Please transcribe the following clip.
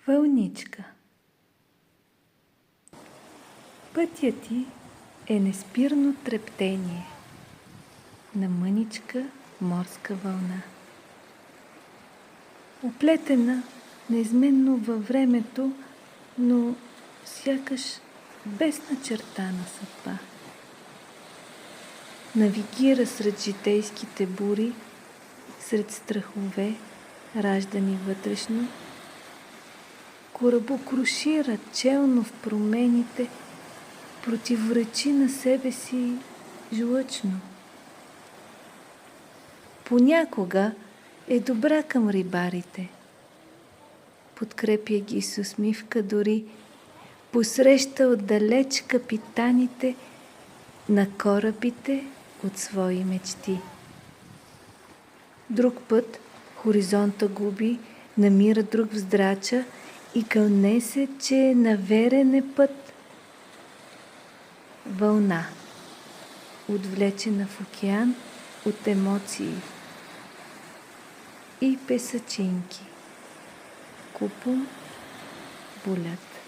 Вълничка. Пътят ти е неспирно трептение на мъничка морска вълна, оплетена неизменно във времето, но сякаш без начертана съдба. Навигира сред житейските бури, сред страхове, раждани вътрешно, корабокрушира челно в промените, противоречи на себе си жлъчно. Понякога е добра към рибарите, подкрепя ги с усмивка, дори посреща отдалеч капитаните на корабите от свои мечти. Друг път хоризонта губи, намира друг вздрача и кълне се, че на верен е път. Вълна, отвлечена в океан от емоции и песъчинки, купом болят.